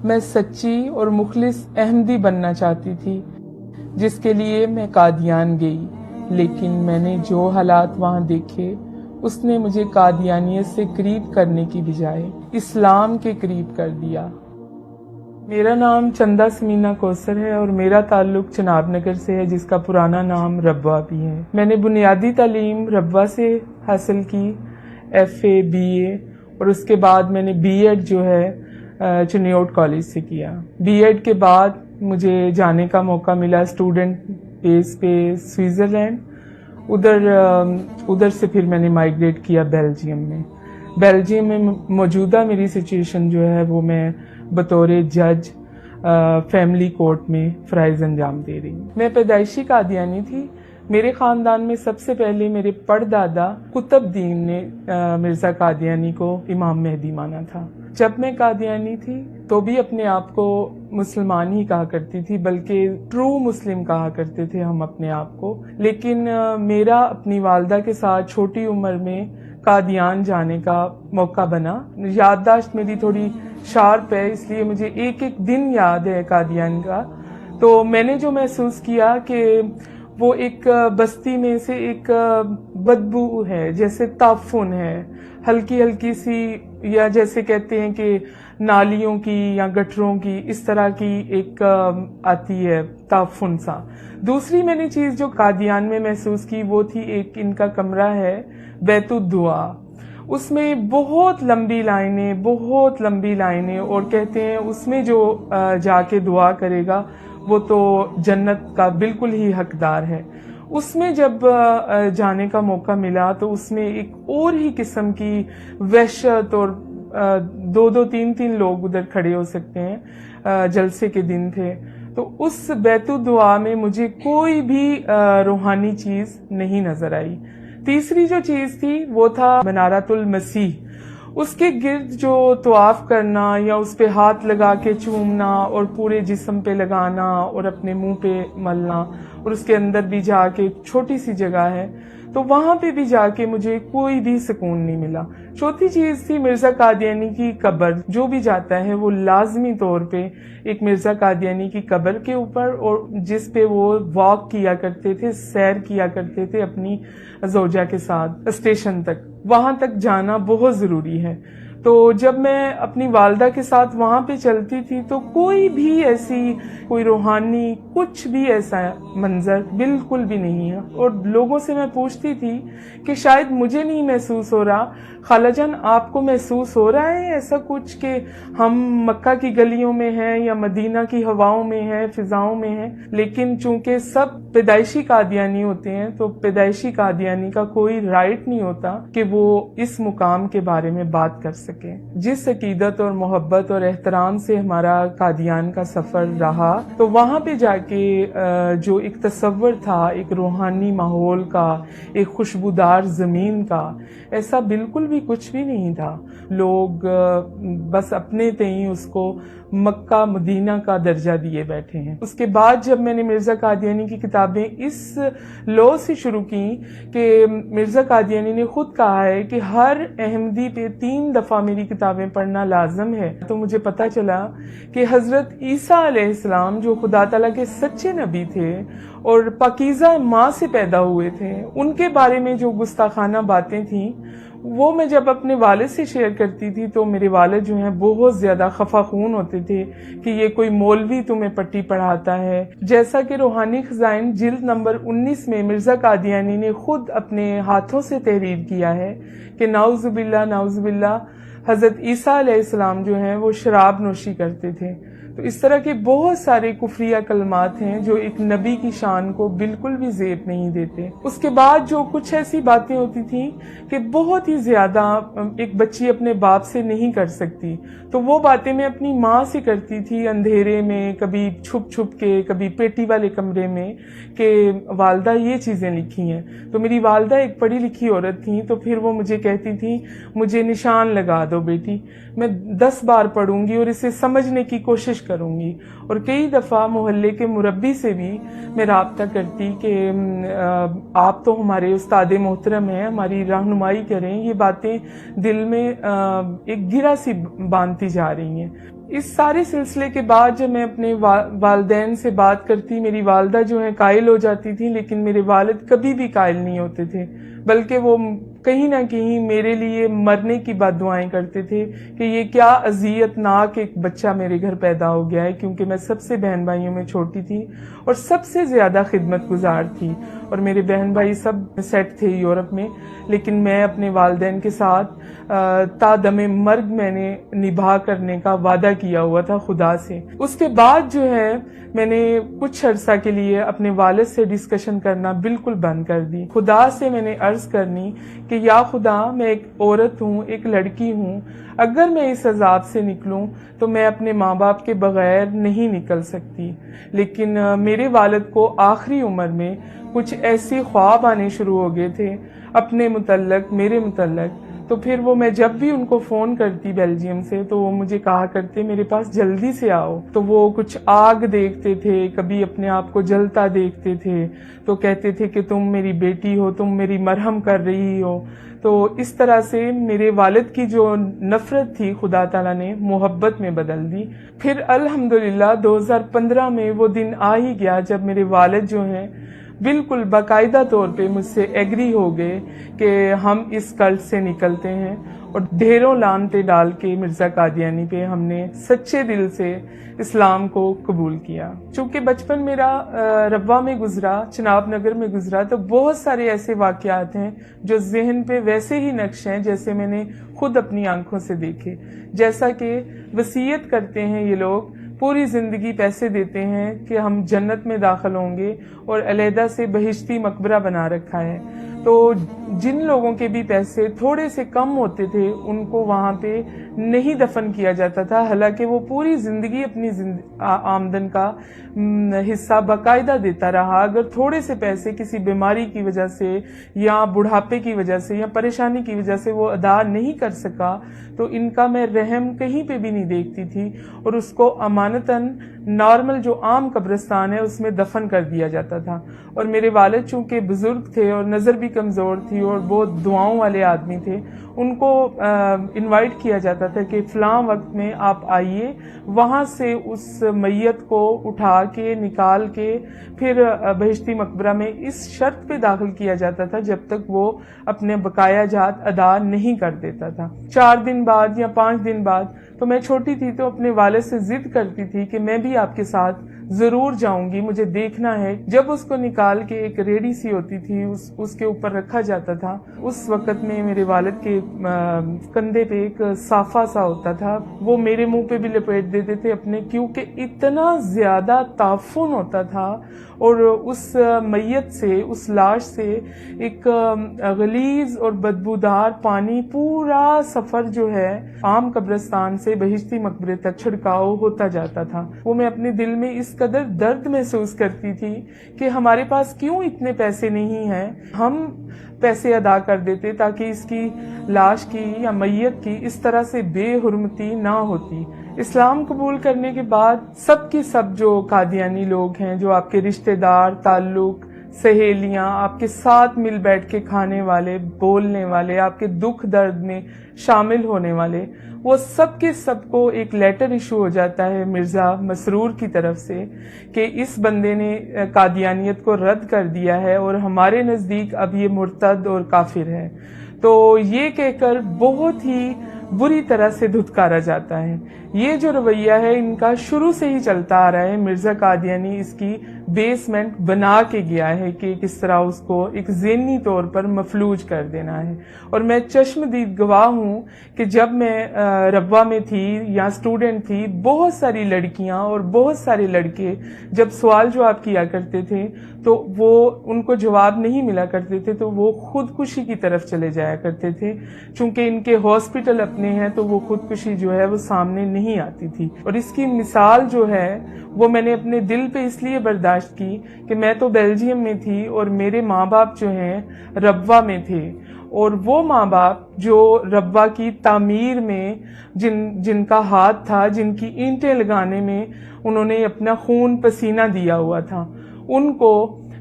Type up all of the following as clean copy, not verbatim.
میں سچی اور مخلص احمدی بننا چاہتی تھی، جس کے لیے میں قادیان گئی، لیکن میں نے جو حالات وہاں دیکھے اس نے مجھے قادیانیت سے قریب کرنے کی بجائے اسلام کے قریب کر دیا۔ میرا نام چندہ سمینہ کوثر ہے اور میرا تعلق چناب نگر سے ہے، جس کا پرانا نام ربوہ بھی ہے۔ میں نے بنیادی تعلیم ربوہ سے حاصل کی، FA BA، اور اس کے بعد میں نے B.Ed جو ہے چنیوٹ کالج سے کیا۔ B.Ed کے بعد مجھے جانے کا موقع ملا اسٹوڈنٹ بیس پہ سوئٹزرلینڈ، ادھر سے پھر میں نے مائیگریٹ کیا بیلجیم میں۔ بیلجیم میں موجودہ میری سچویشن جو ہے وہ میں بطور جج فیملی کورٹ میں فرائض انجام دے رہی ہوں۔ میں پیدائشی قادیانی تھی۔ میرے خاندان میں سب سے پہلے میرے پردادا قطب الدین نے مرزا قادیانی کو امام مہدی مانا تھا۔ جب میں قادیانی تھی تو بھی اپنے آپ کو مسلمان ہی کہا کرتی تھی، بلکہ ٹرو مسلم کہا کرتے تھے ہم اپنے آپ کو۔ لیکن میرا اپنی والدہ کے ساتھ چھوٹی عمر میں قادیان جانے کا موقع بنا۔ یادداشت میری تھوڑی شارپ ہے، اس لیے مجھے ایک ایک دن یاد ہے قادیان کا۔ تو میں نے جو محسوس کیا کہ وہ ایک بستی میں سے ایک بدبو ہے، جیسے تعفن ہے، ہلکی ہلکی سی، یا جیسے کہتے ہیں کہ نالیوں کی یا گٹروں کی اس طرح کی ایک آتی ہے تعفن سا۔ دوسری میں نے چیز جو قادیان میں محسوس کی وہ تھی، ایک ان کا کمرہ ہے بیت الدعا، اس میں بہت لمبی لائنیں، اور کہتے ہیں اس میں جو جا کے دعا کرے گا وہ تو جنت کا بالکل ہی حقدار ہے۔ اس میں جب جانے کا موقع ملا تو اس میں ایک اور ہی قسم کی وحشت، اور دو تین لوگ ادھر کھڑے ہو سکتے ہیں، جلسے کے دن تھے۔ تو اس بیت الدعا میں مجھے کوئی بھی روحانی چیز نہیں نظر آئی۔ تیسری جو چیز تھی وہ تھا منارۃ المسیح، اس کے گرد جو طواف کرنا یا اس پہ ہاتھ لگا کے چومنا اور پورے جسم پہ لگانا اور اپنے منہ پہ ملنا، اور اس کے اندر بھی جا کے چھوٹی سی جگہ ہے تو وہاں پہ بھی جا کے مجھے کوئی بھی سکون نہیں ملا۔ چوتھی چیز تھی مرزا قادیانی کی قبر، جو بھی جاتا ہے وہ لازمی طور پہ ایک مرزا قادیانی کی قبر کے اوپر، اور جس پہ وہ واک کیا کرتے تھے، سیر کیا کرتے تھے اپنی زوجہ کے ساتھ اسٹیشن تک، وہاں تک جانا بہت ضروری ہے۔ تو جب میں اپنی والدہ کے ساتھ وہاں پہ چلتی تھی تو کوئی روحانی کچھ بھی ایسا منظر بالکل بھی نہیں ہے، اور لوگوں سے میں پوچھتی تھی کہ شاید مجھے نہیں محسوس ہو رہا، خالہ جان آپ کو محسوس ہو رہا ہے ایسا کچھ کہ ہم مکہ کی گلیوں میں ہیں یا مدینہ کی ہواؤں میں ہیں، فضاؤں میں ہیں؟ لیکن چونکہ سب پیدائشی قادیانی ہوتے ہیں تو پیدائشی قادیانی کا کوئی رائٹ نہیں ہوتا کہ وہ اس مقام کے بارے میں بات کر سکے۔ جس عقیدت اور محبت اور احترام سے ہمارا قادیان کا سفر رہا، تو وہاں پہ جا کے جو ایک تصور تھا ایک روحانی ماحول کا، ایک خوشبودار زمین کا، ایسا بالکل بھی کچھ بھی نہیں تھا۔ لوگ بس اپنے تئیں اس کو مکہ مدینہ کا درجہ دیے بیٹھے ہیں۔ اس کے بعد جب میں نے مرزا قادیانی کی کتابیں اس لو سے شروع کی کہ مرزا قادیانی نے خود کہا ہے کہ ہر احمدی پہ 3 دفعہ میری کتابیں پڑھنا لازم ہے، تو مجھے پتہ چلا کہ حضرت عیسیٰ علیہ السلام جو خدا تعالیٰ کے سچے نبی تھے اور پاکیزہ ماں سے پیدا ہوئے تھے، ان کے بارے میں جو گستاخانہ باتیں تھیں وہ میں جب اپنے والد سے شیئر کرتی تھی تو میرے والد جو ہیں بہت زیادہ خفا خون ہوتے تھے کہ یہ کوئی مولوی تمہیں پٹی پڑھاتا ہے۔ جیسا کہ روحانی خزائن جلد نمبر 19 میں مرزا قادیانی نے خود اپنے ہاتھوں سے تحریر کیا ہے کہ نعوذ باللہ حضرت عیسیٰ علیہ السلام جو ہیں وہ شراب نوشی کرتے تھے۔ تو اس طرح کے بہت سارے کفریہ کلمات ہیں جو ایک نبی کی شان کو بالکل بھی زیب نہیں دیتے۔ اس کے بعد جو کچھ ایسی باتیں ہوتی تھیں کہ بہت ہی زیادہ ایک بچی اپنے باپ سے نہیں کر سکتی، تو وہ باتیں میں اپنی ماں سے کرتی تھی اندھیرے میں، کبھی چھپ چھپ کے، کبھی پیٹی والے کمرے میں، کہ والدہ یہ چیزیں لکھی ہیں۔ تو میری والدہ ایک پڑھی لکھی عورت تھیں، تو پھر وہ مجھے کہتی تھیں مجھے نشان لگا دو بیٹی، میں 10 بار پڑھوں گی اور اسے سمجھنے کی کوشش کروں گی۔ اور کئی دفعہ محلے کے مربی سے بھی میں رابطہ کرتی کہ آپ تو ہمارے استاد محترم ہیں، ہماری رہنمائی کریں، یہ باتیں دل میں ایک گرہ سی باندھتی جا رہی ہیں۔ اس سارے سلسلے کے بعد جب میں اپنے والدین سے بات کرتی، میری والدہ جو ہیں قائل ہو جاتی تھی، لیکن میرے والد کبھی بھی قائل نہیں ہوتے تھے، بلکہ وہ کہیں نہ کہیں میرے لیے مرنے کی بد دعائیں کرتے تھے کہ یہ کیا اذیت ناک ایک بچہ میرے گھر پیدا ہو گیا ہے، کیونکہ میں سب سے بہن بھائیوں میں چھوٹی تھی اور سب سے زیادہ خدمت گزار تھی، اور میرے بہن بھائی سب سیٹ تھے یورپ میں، لیکن میں اپنے والدین کے ساتھ تا دم مرگ میں نے نبھا کرنے کا وعدہ کیا ہوا تھا خدا سے۔ اس کے بعد جو ہے میں نے کچھ عرصہ کے لیے اپنے والد سے ڈسکشن کرنا بالکل بند کر دی۔ خدا سے میں نے عرض کرنی کہ یا خدا، میں ایک عورت ہوں، ایک لڑکی ہوں، اگر میں اس عذاب سے نکلوں تو میں اپنے ماں باپ کے بغیر نہیں نکل سکتی، لیکن میرے والد کو آخری عمر میں کچھ ایسے خواب آنے شروع ہو گئے تھے اپنے متعلق، میرے متعلق، تو پھر وہ میں جب بھی ان کو فون کرتی بیلجیم سے تو وہ مجھے کہا کرتے میرے پاس جلدی سے آؤ، تو وہ کچھ آگ دیکھتے تھے، کبھی اپنے آپ کو جلتا دیکھتے تھے تو کہتے تھے کہ تم میری بیٹی ہو، تم میری مرہم کر رہی ہو۔ تو اس طرح سے میرے والد کی جو نفرت تھی خدا تعالیٰ نے محبت میں بدل دی۔ پھر الحمدللہ 2015 میں وہ دن آ ہی گیا جب میرے والد جو ہیں بالکل باقاعدہ طور پہ مجھ سے ایگری ہو گئے کہ ہم اس کلٹ سے نکلتے ہیں، اور ڈھیروں لعنتیں ڈال کے مرزا قادیانی پہ ہم نے سچے دل سے اسلام کو قبول کیا۔ چونکہ بچپن میرا ربوہ میں گزرا، چناب نگر میں گزرا، تو بہت سارے ایسے واقعات ہیں جو ذہن پہ ویسے ہی نقش ہیں جیسے میں نے خود اپنی آنکھوں سے دیکھے۔ جیسا کہ وصیت کرتے ہیں یہ لوگ، پوری زندگی پیسے دیتے ہیں کہ ہم جنت میں داخل ہوں گے، اور علیحدہ سے بہشتی مقبرہ بنا رکھا ہے، تو جن لوگوں کے بھی پیسے تھوڑے سے کم ہوتے تھے ان کو وہاں پہ نہیں دفن کیا جاتا تھا، حالانکہ وہ پوری زندگی اپنی آمدن کا حصہ باقاعدہ دیتا رہا۔ اگر تھوڑے سے پیسے کسی بیماری کی وجہ سے یا بڑھاپے کی وجہ سے یا پریشانی کی وجہ سے وہ ادا نہیں کر سکا تو ان کا میں رحم کہیں پہ بھی نہیں دیکھتی تھی، اور اس کو امانتاً نارمل جو عام قبرستان ہے اس میں دفن کر دیا جاتا تھا۔ اور میرے والد چونکہ بزرگ تھے اور نظر بھی کمزور تھی اور بہت دعاؤں والے آدمی تھے، ان کو انوائٹ کیا جاتا تھا کہ فلاں وقت میں آپ آئیے، وہاں سے اس میت کو اٹھا کے نکال کے پھر بہشتی مقبرہ میں اس شرط پہ داخل کیا جاتا تھا جب تک وہ اپنے بقایا جات ادا نہیں کر دیتا تھا۔ 4 دن بعد یا 5 دن بعد، تو میں چھوٹی تھی تو اپنے والد سے ضد کرتی تھی کہ میں بھی آپ کے ساتھ ضرور جاؤں گی، مجھے دیکھنا ہے۔ جب اس کو نکال کے ایک ریڑھی سی ہوتی تھی اس کے اوپر رکھا جاتا تھا، اس وقت میں میرے والد کے کندھے پہ ایک صافہ سا ہوتا تھا، وہ میرے منہ پہ بھی لپیٹ دیتے تھے اپنے، کیونکہ اتنا زیادہ تعفن ہوتا تھا، اور اس میت سے، اس لاش سے ایک غلیظ اور بدبودار پانی پورا سفر جو ہے عام قبرستان سے بہشتی مقبرے تک چھڑکاؤ ہوتا جاتا تھا۔ وہ میں اپنے دل میں اس قدر درد محسوس کرتی تھی کہ ہمارے پاس کیوں اتنے پیسے نہیں ہیں، ہم پیسے ادا کر دیتے تاکہ اس کی لاش کی یا میت کی اس طرح سے بے حرمتی نہ ہوتی۔ اسلام قبول کرنے کے بعد سب کی سب جو قادیانی لوگ ہیں، جو آپ کے رشتہ دار، تعلق، سہیلیاں، آپ کے ساتھ مل بیٹھ کے کھانے والے، بولنے والے، آپ کے دکھ درد میں شامل ہونے والے، وہ سب کے سب کو ایک لیٹر ایشو ہو جاتا ہے مرزا مسرور کی طرف سے کہ اس بندے نے قادیانیت کو رد کر دیا ہے اور ہمارے نزدیک اب یہ مرتد اور کافر ہے۔ تو یہ کہہ کر بہت ہی بری طرح سے دھتکارا جاتا ہے۔ یہ جو رویہ ہے ان کا شروع سے ہی چلتا آ رہا ہے، مرزا قادیانی اس کی بیسمنٹ بنا کے گیا ہے کہ کس طرح اس کو ایک ذہنی طور پر مفلوج کر دینا ہے۔ اور میں چشم دید گواہ ہوں کہ جب میں ربوہ میں تھی یا اسٹوڈنٹ تھی، بہت ساری لڑکیاں اور بہت سارے لڑکے جب سوال جواب کیا کرتے تھے تو وہ ان کو جواب نہیں ملا کرتے تھے تو وہ خودکشی کی طرف چلے جایا کرتے تھے، چونکہ ان کے ہاسپٹل اپنے ہیں تو وہ خودکشی جو ہے وہ سامنے نہیں آتی تھی۔ اور اس کی مثال جو ہے وہ میں نے اپنے دل پہ اس لیے برداشت کی کہ میں تو بیلجیم میں تھی اور میرے ماں باپ جو ہیں ربوہ میں تھے، اور وہ ماں باپ جو ربوہ کی تعمیر میں جن کا ہاتھ تھا، جن کی اینٹیں لگانے میں انہوں نے اپنا خون پسینہ دیا ہوا تھا، ان کو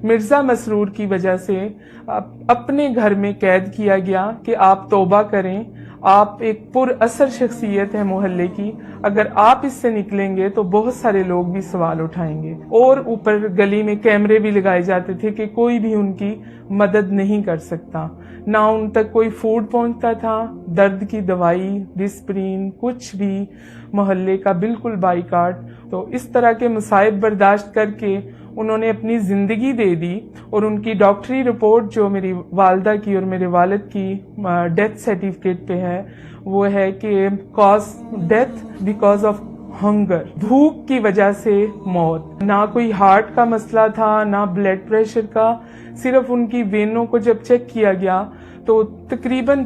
مرزا مسرور کی وجہ سے اپنے گھر میں قید کیا گیا کہ آپ توبہ کریں، آپ ایک پر اثر شخصیت ہے محلے کی، اگر آپ اس سے نکلیں گے تو بہت سارے لوگ بھی سوال اٹھائیں گے۔ اور اوپر گلی میں کیمرے بھی لگائے جاتے تھے کہ کوئی بھی ان کی مدد نہیں کر سکتا، نہ ان تک کوئی فوڈ پہنچتا تھا، درد کی دوائی، ڈسپرین، کچھ بھی، محلے کا بالکل بائیکاٹ۔ تو اس طرح کے مصائب برداشت کر کے انہوں نے اپنی زندگی دے دی، اور ان کی ڈاکٹری رپورٹ جو میری والدہ کی اور میرے والد کی ڈیتھ سرٹیفکیٹ پہ ہے، وہ ہے کہ cause death because of hunger, بھوک کی وجہ سے موت۔ نہ کوئی ہارٹ کا مسئلہ تھا، نہ بلڈ پریشر کا، صرف ان کی وینوں کو جب چیک کیا گیا تو تقریباً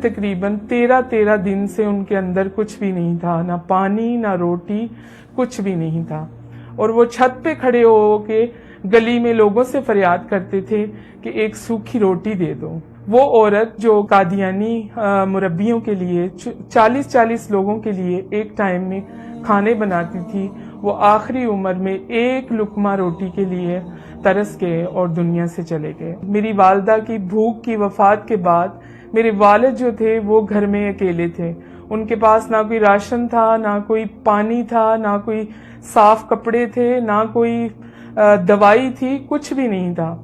13 دن سے ان کے اندر کچھ بھی نہیں تھا، نہ پانی نہ روٹی، کچھ بھی نہیں تھا۔ اور وہ چھت پہ کھڑے ہو کے گلی میں لوگوں سے فریاد کرتے تھے کہ ایک سوکھی روٹی دے دو۔ وہ عورت جو قادیانی مربیوں کے لیے 40 لوگوں کے لیے ایک ٹائم میں کھانے بناتی تھی، وہ آخری عمر میں ایک لقمہ روٹی کے لیے ترس گئے اور دنیا سے چلے گئے۔ میری والدہ کی بھوک کی وفات کے بعد میرے والد جو تھے وہ گھر میں اکیلے تھے، ان کے پاس نہ کوئی راشن تھا، نہ کوئی پانی تھا، نہ کوئی صاف کپڑے تھے، نہ کوئی دوائی تھی، کچھ بھی نہیں تھا۔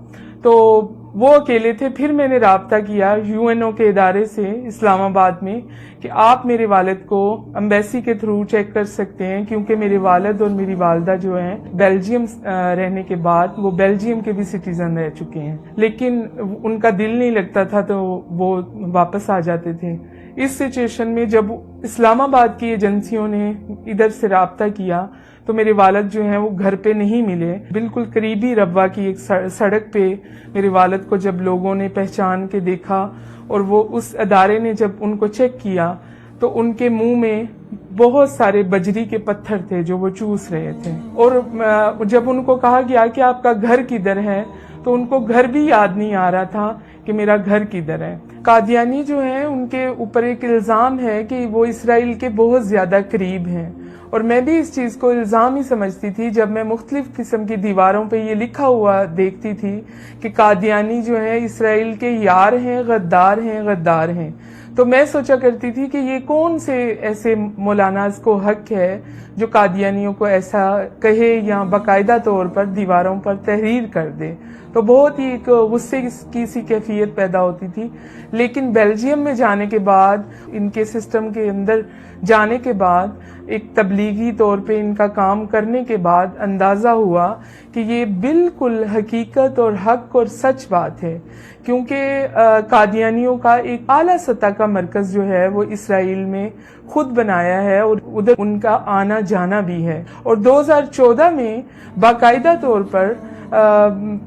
تو وہ اکیلے تھے۔ پھر میں نے رابطہ کیا UNO کے ادارے سے اسلام آباد میں کہ آپ میرے والد کو ایمبیسی کے تھرو چیک کر سکتے ہیں، کیونکہ میرے والد اور میری والدہ جو ہیں بیلجیم رہنے کے بعد وہ بیلجیم کے بھی سٹیزن رہ چکے ہیں، لیکن ان کا دل نہیں لگتا تھا تو وہ واپس آ جاتے تھے۔ اس سچویشن میں جب اسلام آباد کی ایجنسیوں نے ادھر سے رابطہ کیا تو میرے والد جو ہیں وہ گھر پہ نہیں ملے۔ بالکل قریبی ربوہ کی ایک سڑک پہ میرے والد کو جب لوگوں نے پہچان کے دیکھا اور وہ اس ادارے نے جب ان کو چیک کیا تو ان کے منہ میں بہت سارے بجری کے پتھر تھے جو وہ چوس رہے تھے، اور جب ان کو کہا گیا کہ آپ کا گھر کدھر ہے تو ان کو گھر بھی یاد نہیں آ رہا تھا کہ میرا گھر کدھر ہے۔ قادیانی جو ہیں ان کے اوپر ایک الزام ہے کہ وہ اسرائیل کے بہت زیادہ قریب ہیں، اور میں بھی اس چیز کو الزام ہی سمجھتی تھی جب میں مختلف قسم کی دیواروں پہ یہ لکھا ہوا دیکھتی تھی کہ قادیانی جو ہیں اسرائیل کے یار ہیں، غدار ہیں، غدار ہیں۔ تو میں سوچا کرتی تھی کہ یہ کون سے ایسے مولاناز کو حق ہے جو قادیانیوں کو ایسا کہے یا باقاعدہ طور پر دیواروں پر تحریر کر دے۔ تو بہت ہی ایک غصے کی سی کیفیت پیدا ہوتی تھی۔ لیکن بیلجیم میں جانے کے بعد، ان کے سسٹم کے اندر جانے کے بعد، ایک تبلیغی طور پہ ان کا کام کرنے کے بعد اندازہ ہوا کہ یہ بالکل حقیقت اور حق اور سچ بات ہے، کیونکہ قادیانیوں کا ایک اعلیٰ سطح کا مرکز جو ہے وہ اسرائیل میں خود بنایا ہے، اور ادھر ان کا آنا جانا بھی ہے۔ اور 2014 میں باقاعدہ طور پر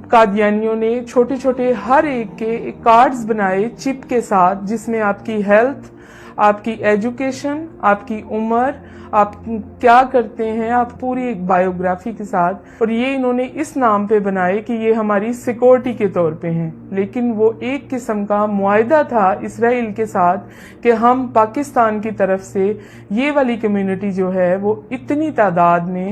قادیانیوں نے چھوٹے چھوٹے ہر ایک کے کارڈز بنائے چپ کے ساتھ، جس میں آپ کی ہیلتھ، آپ کی ایجوکیشن، آپ کی عمر، آپ کیا کرتے ہیں، آپ پوری ایک بایوگرافی کے ساتھ، اور یہ انہوں نے اس نام پہ بنائے کہ یہ ہماری سیکورٹی کے طور پہ ہیں۔ لیکن وہ ایک قسم کا معاہدہ تھا اسرائیل کے ساتھ کہ ہم پاکستان کی طرف سے یہ والی کمیونٹی جو ہے وہ اتنی تعداد میں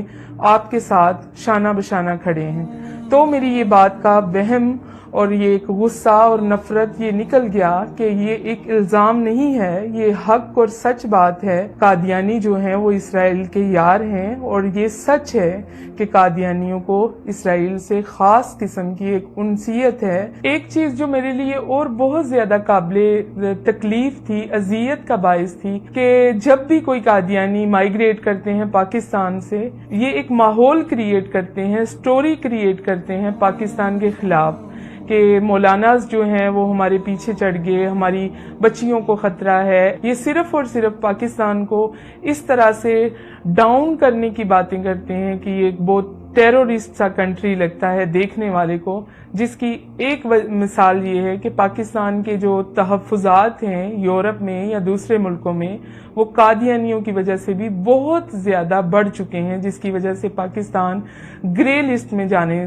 آپ کے ساتھ شانہ بشانہ کھڑے ہیں۔ تو میری یہ بات کا وہم اور یہ ایک غصہ اور نفرت یہ نکل گیا کہ یہ ایک الزام نہیں ہے، یہ حق اور سچ بات ہے۔ قادیانی جو ہیں وہ اسرائیل کے یار ہیں، اور یہ سچ ہے کہ قادیانیوں کو اسرائیل سے خاص قسم کی ایک انسیت ہے۔ ایک چیز جو میرے لیے اور بہت زیادہ قابل تکلیف تھی، اذیت کا باعث تھی، کہ جب بھی کوئی قادیانی مائیگریٹ کرتے ہیں پاکستان سے، یہ ایک ماحول کریٹ کرتے ہیں، سٹوری کریٹ کرتے ہیں پاکستان کے خلاف کہ مولاناز جو ہیں وہ ہمارے پیچھے چڑھ گئے، ہماری بچیوں کو خطرہ ہے۔ یہ صرف اور صرف پاکستان کو اس طرح سے ڈاؤن کرنے کی باتیں کرتے ہیں کہ یہ ایک بہت ٹیرورسٹ سا کنٹری لگتا ہے دیکھنے والے کو، جس کی ایک مثال یہ ہے کہ پاکستان کے جو تحفظات ہیں یورپ میں یا دوسرے ملکوں میں، وہ قادیانیوں کی وجہ سے بھی بہت زیادہ بڑھ چکے ہیں، جس کی وجہ سے پاکستان گرے لسٹ میں جانے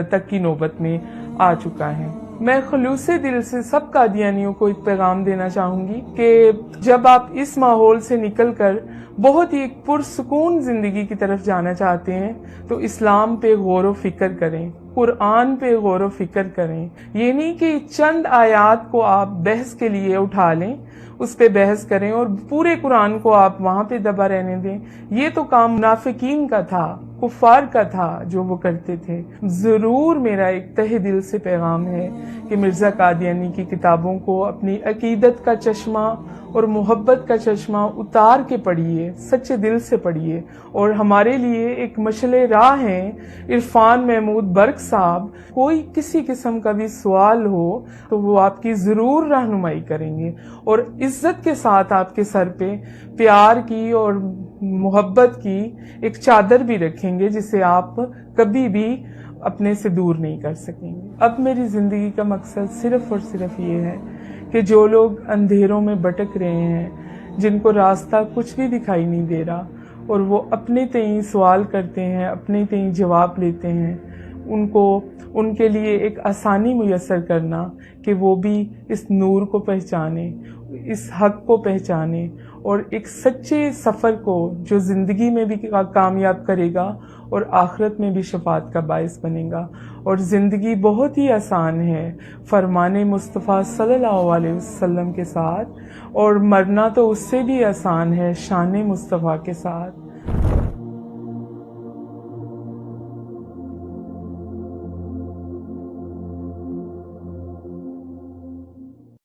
تک کی نوبت میں آ چکا ہے۔ میں خلوص دل سے سب قادیانیوں کو ایک پیغام دینا چاہوں گی کہ جب آپ اس ماحول سے نکل کر بہت ہی ایک پرسکون زندگی کی طرف جانا چاہتے ہیں تو اسلام پہ غور و فکر کریں، قرآن پہ غور و فکر کریں۔ یہ نہیں کہ چند آیات کو آپ بحث کے لیے اٹھا لیں، اس پہ بحث کریں اور پورے قرآن کو آپ وہاں پہ دبا رہنے دیں. یہ تو کام منافقین کا تھا، کفار کا تھا جو وہ کرتے تھے. ضرور میرا ایک تہ دل سے پیغام ہے کہ مرزا قادیانی کی کتابوں کو اپنی عقیدت کا چشمہ اور محبت کا چشمہ اتار کے پڑھیے، سچے دل سے پڑھیے. اور ہمارے لیے ایک مشعل راہ ہیں عرفان محمود برق صاحب. کوئی کسی قسم کا بھی سوال ہو تو وہ آپ کی ضرور رہنمائی کریں گے اور عزت کے ساتھ آپ کے سر پہ پیار کی اور محبت کی ایک چادر بھی رکھیں گے جسے آپ کبھی بھی اپنے سے دور نہیں کر سکیں گے. اب میری زندگی کا مقصد صرف اور صرف یہ ہے کہ جو لوگ اندھیروں میں بھٹک رہے ہیں، جن کو راستہ کچھ بھی دکھائی نہیں دے رہا اور وہ اپنے تئیں سوال کرتے ہیں، اپنے تئیں جواب لیتے ہیں، ان کے لیے ایک آسانی میسر کرنا کہ وہ بھی اس نور کو پہچانیں، اس حق کو پہچانیں اور ایک سچے سفر کو جو زندگی میں بھی کامیاب کرے گا اور آخرت میں بھی شفاعت کا باعث بنے گا. اور زندگی بہت ہی آسان ہے فرمان مصطفیٰ صلی اللہ علیہ وسلم کے ساتھ، اور مرنا تو اس سے بھی آسان ہے شان مصطفیٰ کے ساتھ.